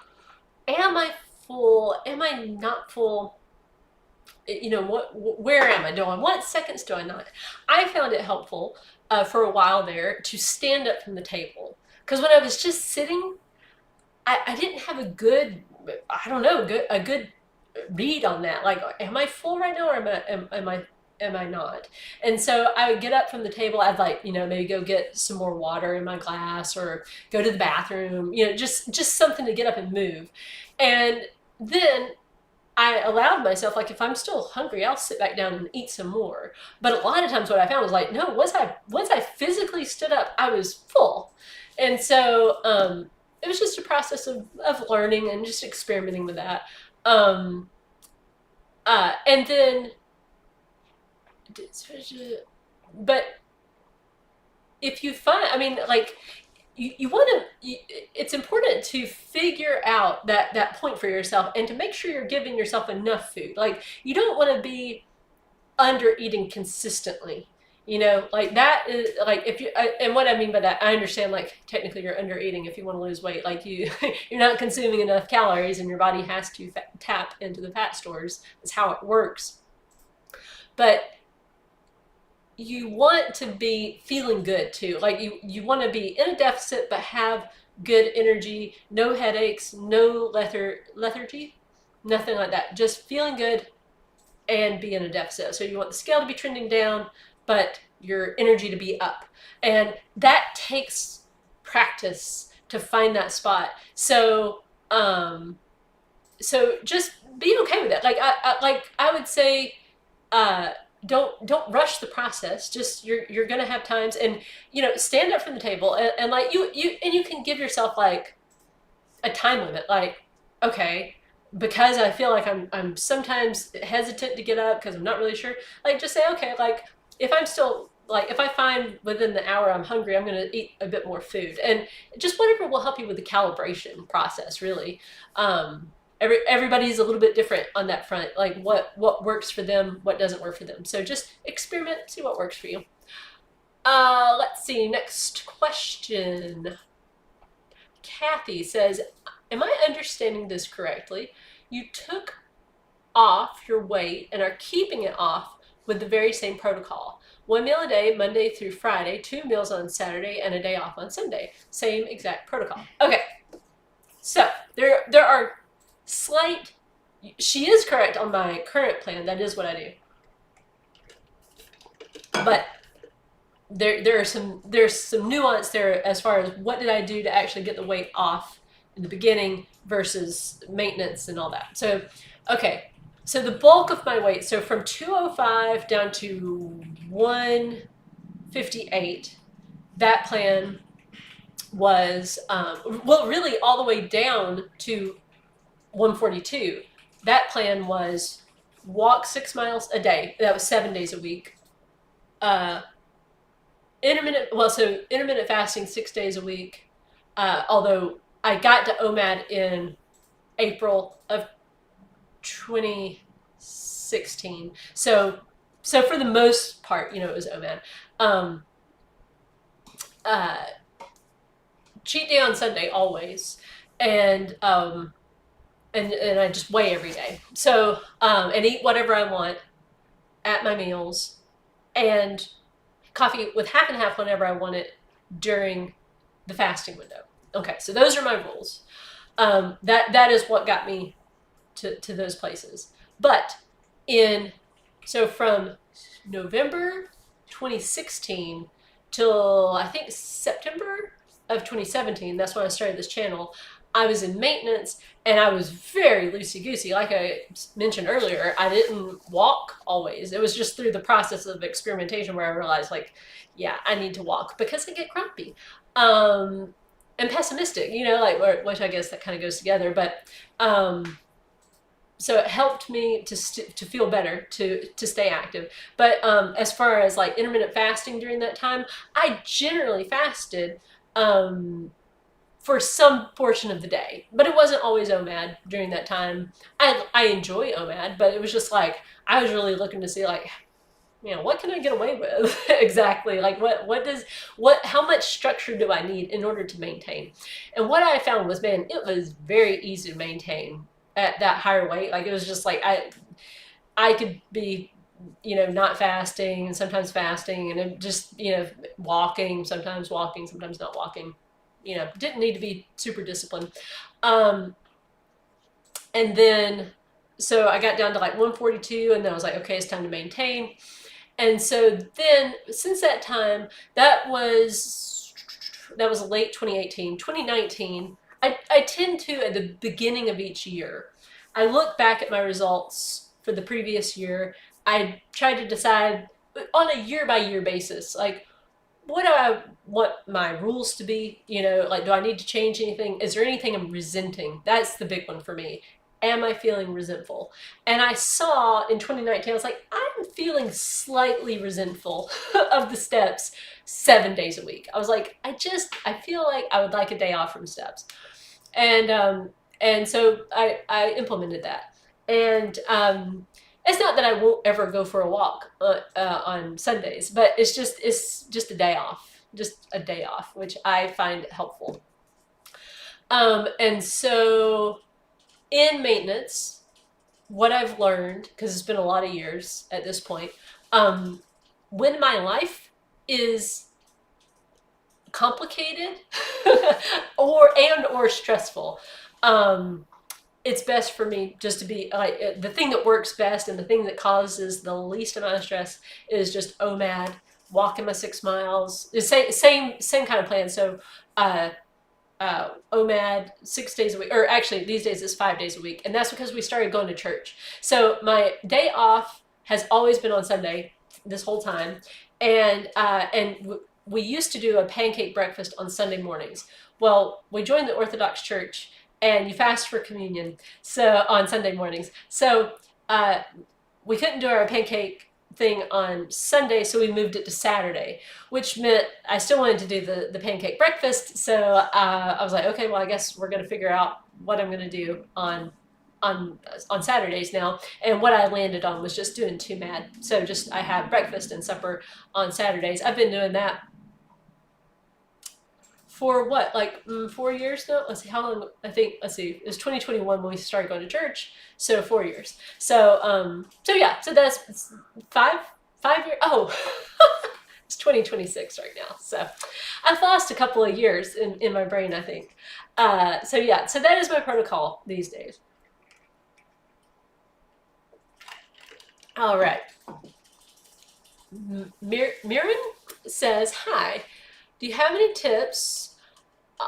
Speaker 1: am I full? Am I not full? Where am I? Do I want seconds? Do I not? I found it helpful for a while there to stand up from the table because when I was just sitting, I didn't have a good, I don't know, a good read on that. Like, am I full right now, or am I not? And so I would get up from the table. I'd like, maybe go get some more water in my glass, or go to the bathroom. Just something to get up and move. And then I allowed myself, like, if I'm still hungry, I'll sit back down and eat some more. But a lot of times, what I found was like, no, once I physically stood up, I was full, and so it was just a process of learning and just experimenting with that. Um, and then, but if you find, I mean, like, you want to, it's important to figure out that point for yourself and to make sure you're giving yourself enough food. Like, you don't want to be under eating consistently. Like, that is like, if you, and what I mean by that, I understand, like, technically you're under eating if you want to lose weight. Like, you're not consuming enough calories and your body has to tap into the fat stores. That's how it works. But you want to be feeling good too. Like, you want to be in a deficit but have good energy, no headaches, no lethargy, nothing like that. Just feeling good and be in a deficit. So you want the scale to be trending down, but your energy to be up. And that takes practice to find that spot. So just be okay with it. Like, I would say, uh, don't rush the process. Just, you're gonna have times, and stand up from the table, and like, you can give yourself like a time limit. Like, okay, because I feel like I'm sometimes hesitant to get up because I'm not really sure. Like, just say, okay, like, if I'm still, like, if I find within the hour I'm hungry, I'm gonna eat a bit more food, and just whatever will help you with the calibration process, really. Everybody's a little bit different on that front. Like, what works for them, what doesn't work for them. So just experiment, see what works for you. Let's see. Next question. Kathy says, "Am I understanding this correctly? You took off your weight and are keeping it off with the very same protocol. One meal a day, Monday through Friday, 2 meals on Saturday, and a day off on Sunday. Same exact protocol." Okay, so there are slight. She is correct on my current plan. That is what I do. But there's some nuance there as far as what did I do to actually get the weight off in the beginning versus maintenance and all that. So, okay, so the bulk of my weight, so from 205 down to 158, that plan was, well, really all the way down to 142. That plan was walk 6 miles a day. That was 7 days a week. Intermittent fasting 6 days a week. Although I got to OMAD in April of 2016. So for the most part, it was OMAD. Cheat day on Sunday always, and I just weigh every day. So and eat whatever I want at my meals, and coffee with half and half whenever I want it during the fasting window. Okay, so those are my rules. That is what got me to those places. But from November 2016 till I think September of 2017, that's when I started this channel, I was in maintenance, and I was very loosey-goosey. Like I mentioned earlier, I didn't walk always. It was just through the process of experimentation where I realized, like, yeah, I need to walk because I get grumpy. And pessimistic, like, which I guess that kind of goes together. But so it helped me to feel better, to stay active. But as far as like intermittent fasting during that time, I generally fasted for some portion of the day. But it wasn't always OMAD during that time. I enjoy OMAD, but it was just like I was really looking to see like, what can I get away with exactly? Like how much structure do I need in order to maintain? And what I found was, man, it was very easy to maintain at that higher weight. Like it was just like I could be, not fasting and sometimes fasting and it just, walking, sometimes not walking. Didn't need to be super disciplined. Um, and then, so I got down to like 142, and then I was like, okay, it's time to maintain. And so then, since that time, that was late 2018, 2019. I tend to, at the beginning of each year, I look back at my results for the previous year. I try to decide on a year by year basis, like, what do I want my rules to be? Like, do I need to change anything? Is there anything I'm resenting? That's the big one for me. Am I feeling resentful? And I saw in 2019, I was like, I'm feeling slightly resentful of the steps 7 days a week. I was like, I feel like I would like a day off from steps. And so I implemented that. And it's not that I won't ever go for a walk on Sundays, but it's just a day off, which I find helpful. And so in maintenance, what I've learned, because it's been a lot of years at this point, when my life is complicated or stressful, it's best for me just to be like, the thing that works best and the thing that causes the least amount of stress is just OMAD, walking my 6 miles. The same kind of plan. So OMAD 6 days a week, or actually these days it's 5 days a week, and that's because we started going to church. So my day off has always been on Sunday this whole time, and we used to do a pancake breakfast on Sunday mornings. Well, we joined the Orthodox Church, and you fast for communion so on Sunday mornings. So we couldn't do our pancake thing on Sunday, so we moved it to Saturday, which meant I still wanted to do the pancake breakfast. So I was like, okay, well, I guess we're going to figure out what I'm going to do on Saturdays now. And what I landed on was just doing 2MAD. So just I have breakfast and supper on Saturdays. I've been doing that for what, like 4 years now? Let's see, how long? It was 2021 when we started going to church, so 4 years. So yeah, so that's five years. Oh, it's 2026 right now. So I've lost a couple of years in my brain, I think. So yeah, so that is my protocol these days. All right. Mirren says, hi, do you have any tips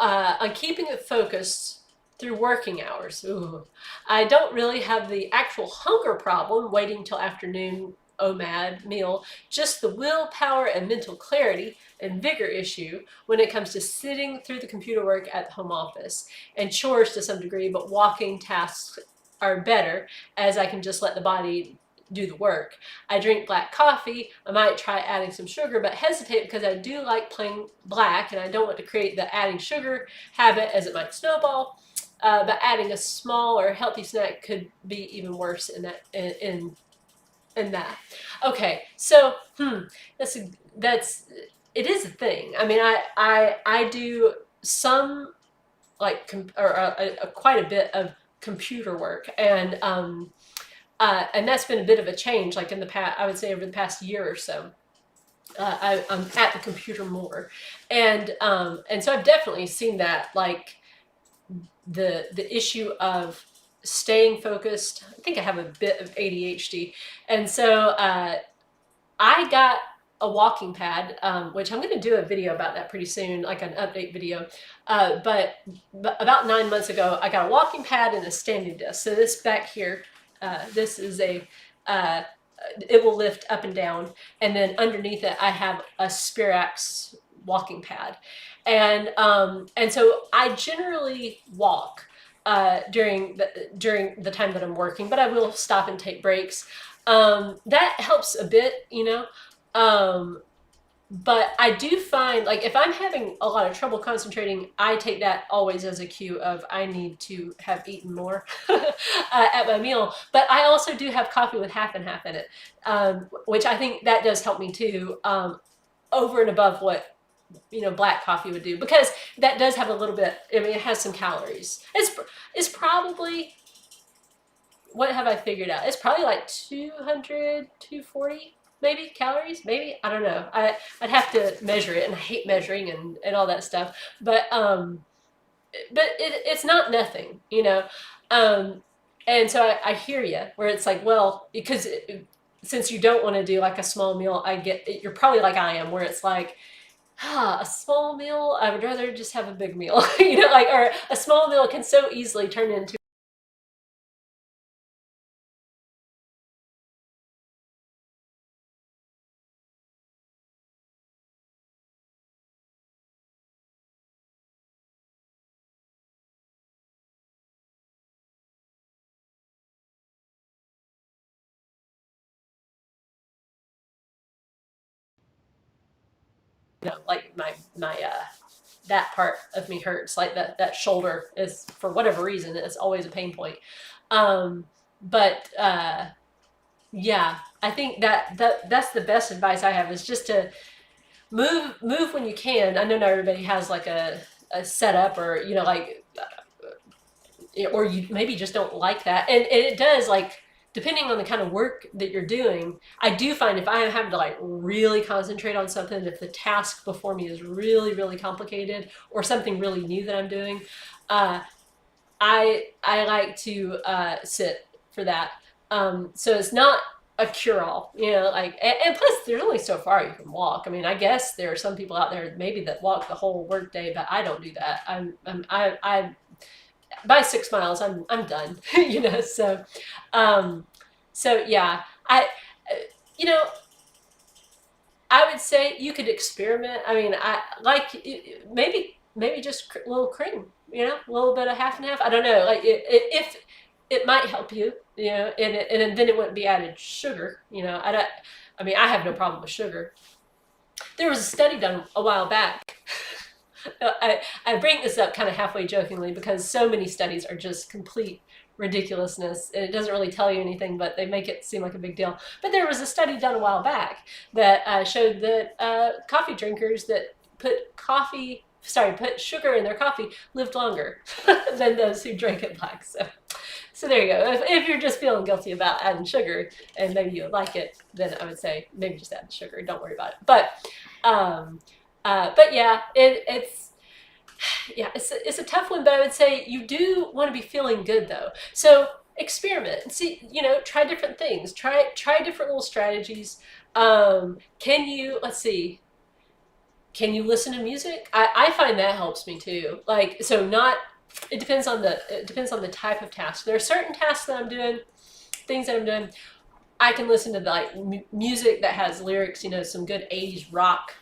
Speaker 1: on keeping it focused through working hours? Ooh. I don't really have the actual hunger problem waiting till afternoon OMAD meal, just the willpower and mental clarity and vigor issue when it comes to sitting through the computer work at the home office, and chores to some degree, but walking tasks are better as I can just let the body do the work. I drink black coffee. I might try adding some sugar, but hesitate because I do like plain black and I don't want to create the adding sugar habit as it might snowball. But adding a small or healthy snack could be even worse in that. Okay, so it is a thing. I mean, I do some like quite a bit of computer work, and that's been a bit of a change, like in the past, I would say over the past year or so. I'm at the computer more, and so I've definitely seen that, like the issue of staying focused. I think I have a bit of ADHD, and so I got a walking pad, which I'm going to do a video about that pretty soon, like an update video. But about 9 months ago, I got a walking pad and a standing desk. So this back here, this is it will lift up and down. And then underneath it, I have a Spirax walking pad. And so I generally walk during the time that I'm working, but I will stop and take breaks. That helps a bit, But I do find, like, if I'm having a lot of trouble concentrating, I take that always as a cue of I need to have eaten more at my meal. But I also do have coffee with half and half in it, which I think that does help me too, over and above what black coffee would do, because that does have a little bit. I mean, it has some calories. It's probably, what have I figured out? It's probably like 200, 240 maybe calories, maybe. I don't know. I'd have to measure it, and I hate measuring and all that stuff. But it's not nothing, you know. Um, and so I hear you, where it's like, well, because since you don't want to do like a small meal, I get it, you're probably like I am, where it's like, a small meal, I would rather just have a big meal, like, or a small meal can so easily turn into like my that part of me hurts, like that shoulder is, for whatever reason, it's always a pain point. um but yeah, I think that's the best advice I have, is just to move when you can. I know not everybody has like a setup, or like, or you maybe just don't like that, and it does, like, depending on the kind of work that you're doing. I do find if I am having to like really concentrate on something, if the task before me is really really complicated, or something really new that I'm doing, uh, I like to sit for that. So it's not a cure-all, like, and plus there's only so far you can walk. I mean, I guess there are some people out there maybe that walk the whole workday, but I don't do that. I by 6 miles, I'm done. Um, so yeah, you know, I would say you could experiment. I mean, I like, maybe just a little cream, a little bit of half and half. I don't know, like, if it might help you, and then it wouldn't be added sugar. I don't. I mean, I have no problem with sugar. There was a study done a while back. I bring this up kind of halfway jokingly, because so many studies are just complete ridiculousness, and it doesn't really tell you anything, but they make it seem like a big deal. But there was a study done a while back that showed that coffee drinkers that put sugar in their coffee lived longer than those who drank it black. So there you go. If you're just feeling guilty about adding sugar, and maybe you like it, then I would say maybe just add the sugar. Don't worry about it. But yeah, it's a tough one. But I would say you do want to be feeling good though. So experiment and see. Try different things. Try different little strategies. Can you? Let's see. Can you listen to music? I find that helps me too. Like, so not. It depends on the type of task. There are certain tasks that I'm doing, things that I'm doing. I can listen to like music that has lyrics, some good 80s rock,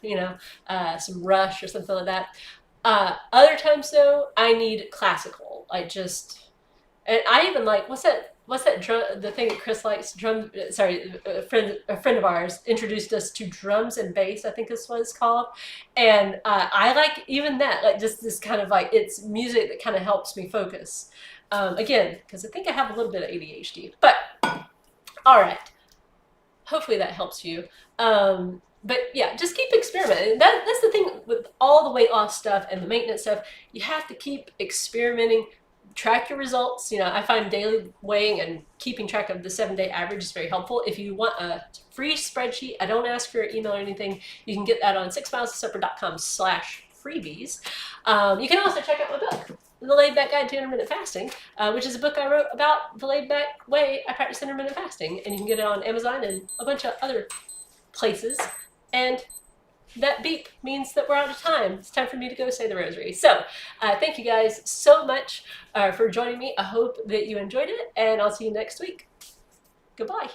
Speaker 1: some Rush or something like that. Other times though, I need classical. And I even like, what's that drum, the thing that Chris likes, drum, sorry, a friend of ours introduced us to drums and bass, I think this what it's called. And I like even that, like, just this kind of like, it's music that kind of helps me focus. Again, because I think I have a little bit of ADHD. But all right, hopefully that helps you. But yeah, just keep experimenting. That's the thing with all the weight loss stuff and the maintenance stuff. You have to keep experimenting. Track your results. I find daily weighing and keeping track of the 7-day average is very helpful. If you want a free spreadsheet, I don't ask for your email or anything. You can get that on 6milestosupper.com/freebies. You can also check out my book, The Laid Back Guide to Intermittent Fasting, which is a book I wrote about the laid back way I practice intermittent fasting. And you can get it on Amazon and a bunch of other places. And that beep means that we're out of time. It's time for me to go say the rosary. So thank you guys so much for joining me. I hope that you enjoyed it, and I'll see you next week. Goodbye.